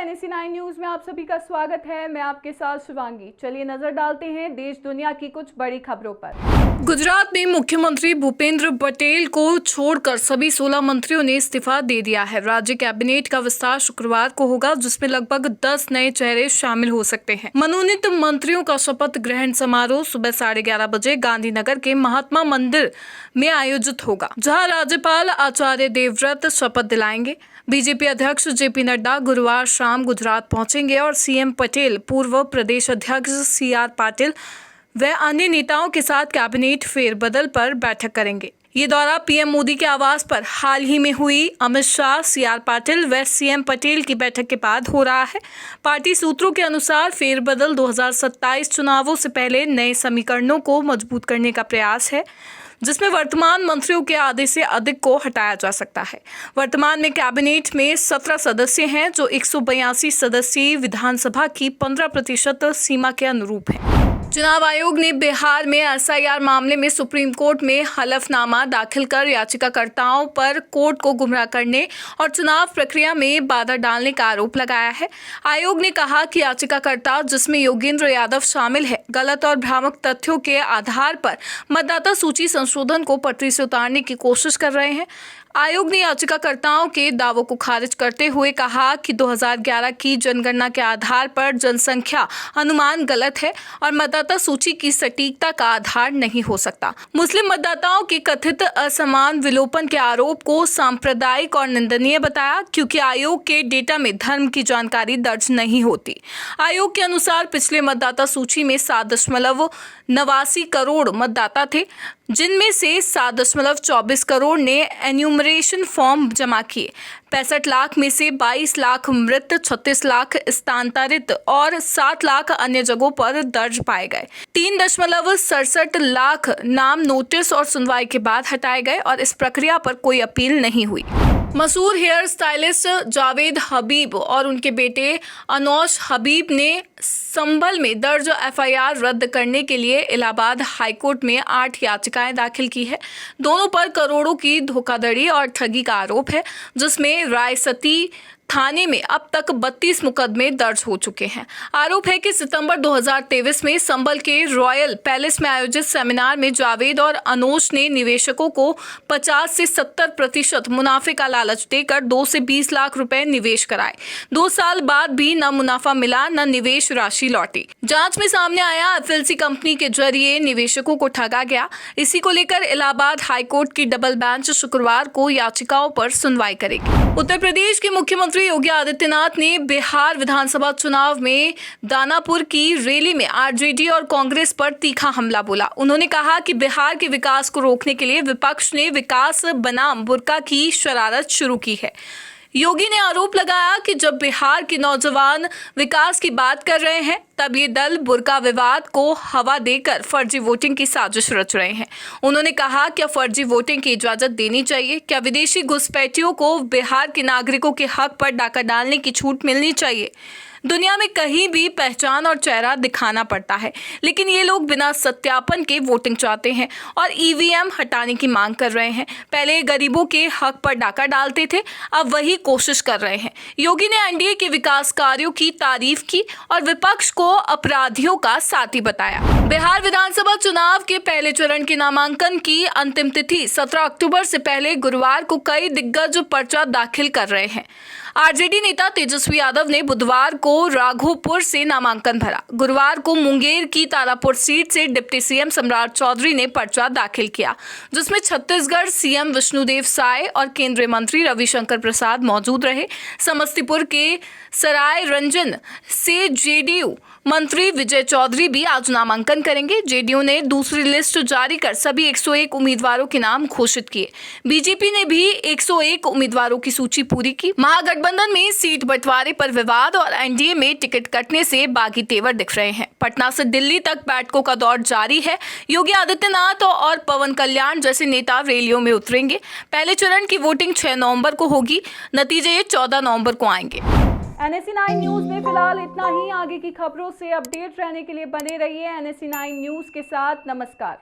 NSE9 news में आप सभी का स्वागत है। मैं आपके साथ शिवांगी। चलिए नजर डालते हैं देश दुनिया की कुछ बड़ी खबरों पर। गुजरात में मुख्यमंत्री भूपेंद्र पटेल को छोड़कर सभी 16 मंत्रियों ने इस्तीफा दे दिया है। राज्य कैबिनेट का विस्तार शुक्रवार को होगा, जिसमें लगभग 10 नए चेहरे शामिल हो सकते हैं। मनोनीत मंत्रियों का शपथ ग्रहण समारोह सुबह 11:30 बजे गांधीनगर के महात्मा मंदिर में आयोजित होगा, जहां राज्यपाल आचार्य देवव्रत शपथ दिलाएंगे। बीजेपी अध्यक्ष जेपी नड्डा गुरुवार शाम गुजरात पहुंचेंगे और सीएम पटेल, पूर्व प्रदेश अध्यक्ष CR पाटिल व अन्य नेताओं के साथ कैबिनेट फेरबदल पर बैठक करेंगे। ये दौरा पीएम मोदी के आवास पर हाल ही में हुई अमित शाह, CR पाटिल व सीएम पटेल की बैठक के बाद हो रहा है। पार्टी सूत्रों के अनुसार फेरबदल 2027 चुनावों से पहले नए समीकरणों को मजबूत करने का प्रयास है, जिसमें वर्तमान मंत्रियों के आधे से अधिक को हटाया जा सकता है। वर्तमान में कैबिनेट में 17 सदस्य हैं, जो 182 सदस्यीय विधानसभा की 15% सीमा के अनुरूप है। चुनाव आयोग ने बिहार में SIR मामले में सुप्रीम कोर्ट में हलफनामा दाखिल कर याचिकाकर्ताओं पर कोर्ट को गुमराह करने और चुनाव प्रक्रिया में बाधा डालने का आरोप लगाया है। आयोग ने कहा कि याचिकाकर्ता, जिसमें योगेंद्र यादव शामिल है, गलत और भ्रामक तथ्यों के आधार पर मतदाता सूची संशोधन को पटरी से उतारने की कोशिश कर रहे हैं। आयोग ने याचिकाकर्ताओं के दावों को खारिज करते हुए कहा कि 2011 की जनगणना के आधार पर जनसंख्या अनुमान गलत है और मतदाता सूची की सटीकता का आधार नहीं हो सकता। मुस्लिम मतदाताओं के कथित असमान विलोपन के आरोप को सांप्रदायिक और निंदनीय बताया, क्योंकि आयोग के डेटा में धर्म की जानकारी दर्ज नहीं होती। आयोग के अनुसार पिछले मतदाता सूची में 7.89 करोड़ मतदाता थे, जिनमें से 7.24 करोड़ ने एन्यूमरेशन फॉर्म जमा किए। 65 लाख में से 22 लाख मृत, 36 लाख स्थानांतरित और 7 लाख अन्य जगहों पर दर्ज पाए गए। 3.67 लाख नाम नोटिस और सुनवाई के बाद हटाए गए और इस प्रक्रिया पर कोई अपील नहीं हुई। मशहूर हेयर स्टाइलिस्ट जावेद हबीब और उनके बेटे अनौश हबीब ने संभल में दर्ज FIR रद्द करने के लिए इलाहाबाद हाईकोर्ट में 8 याचिकाएं दाखिल की है। दोनों पर करोड़ों की धोखाधड़ी और ठगी का आरोप है, जिसमें रायसती थाने में अब तक 32 मुकदमे दर्ज हो चुके हैं। आरोप है कि सितंबर 2023 में संभल के रॉयल पैलेस में आयोजित सेमिनार में जावेद और अनोश ने निवेशकों को 50 से 70% मुनाफे का लालच देकर 2 से 20 लाख रुपए निवेश कराए। 2 साल बाद भी न मुनाफा मिला, न निवेश राशि लौटी। जांच में सामने आया FLC कंपनी के जरिए निवेशकों को ठगा गया। इसी को लेकर इलाहाबाद हाईकोर्ट की डबल बेंच शुक्रवार को याचिकाओं पर सुनवाई करेगी। उत्तर प्रदेश के मुख्यमंत्री योगी आदित्यनाथ ने बिहार विधानसभा चुनाव में दानापुर की रैली में RJD और कांग्रेस पर तीखा हमला बोला। उन्होंने कहा कि बिहार के विकास को रोकने के लिए विपक्ष ने विकास बनाम बुर्का की शरारत शुरू की है। योगी ने आरोप लगाया कि जब बिहार के नौजवान विकास की बात कर रहे हैं, तब ये दल बुर्का विवाद को हवा देकर फर्जी वोटिंग की साजिश रच रहे हैं। उन्होंने कहा, क्या फर्जी वोटिंग की इजाजत देनी चाहिए? क्या विदेशी घुसपैठियों को बिहार के नागरिकों के हक पर डाका डालने की छूट मिलनी चाहिए? दुनिया में कहीं भी पहचान और चेहरा दिखाना पड़ता है, लेकिन ये लोग बिना सत्यापन के वोटिंग चाहते हैं और EVM हटाने की मांग कर रहे हैं। पहले गरीबों के हक पर डाका डालते थे, अब वही कोशिश कर रहे हैं। योगी ने NDA के विकास कार्यों की तारीफ की और विपक्ष को अपराधियों का साथी बताया। बिहार विधानसभा चुनाव के पहले चरण के नामांकन की अंतिम तिथि 17 अक्टूबर से पहले गुरुवार को कई दिग्गज पर्चा दाखिल कर रहे हैं। RJD नेता तेजस्वी यादव ने बुधवार को राघोपुर से नामांकन भरा। गुरुवार को मुंगेर की तारापुर सीट से डिप्टी CM सम्राट चौधरी ने पर्चा दाखिल किया, जिसमें छत्तीसगढ़ CM विष्णुदेव साय और केंद्रीय मंत्री रविशंकर प्रसाद मौजूद रहे। समस्तीपुर के सराय रंजन से JDU मंत्री विजय चौधरी भी आज नामांकन करेंगे। JDU ने दूसरी लिस्ट जारी कर सभी 101 उम्मीदवारों के नाम घोषित किए। बीजेपी ने भी 101 उम्मीदवारों की सूची पूरी की। महागठबंधन में सीट बंटवारे पर विवाद और NDA में टिकट कटने से बागी तेवर दिख रहे हैं। पटना से दिल्ली तक बैठकों का दौर जारी है। योगी आदित्यनाथ और पवन कल्याण जैसे नेता रैलियों में उतरेंगे। पहले चरण की वोटिंग 6 नवंबर को होगी। नतीजे 14 नवंबर को आएंगे। NSE9 न्यूज में फिलहाल इतना ही। आगे की खबरों से अपडेट रहने के लिए बने रहिए NSE9 न्यूज के साथ। नमस्कार।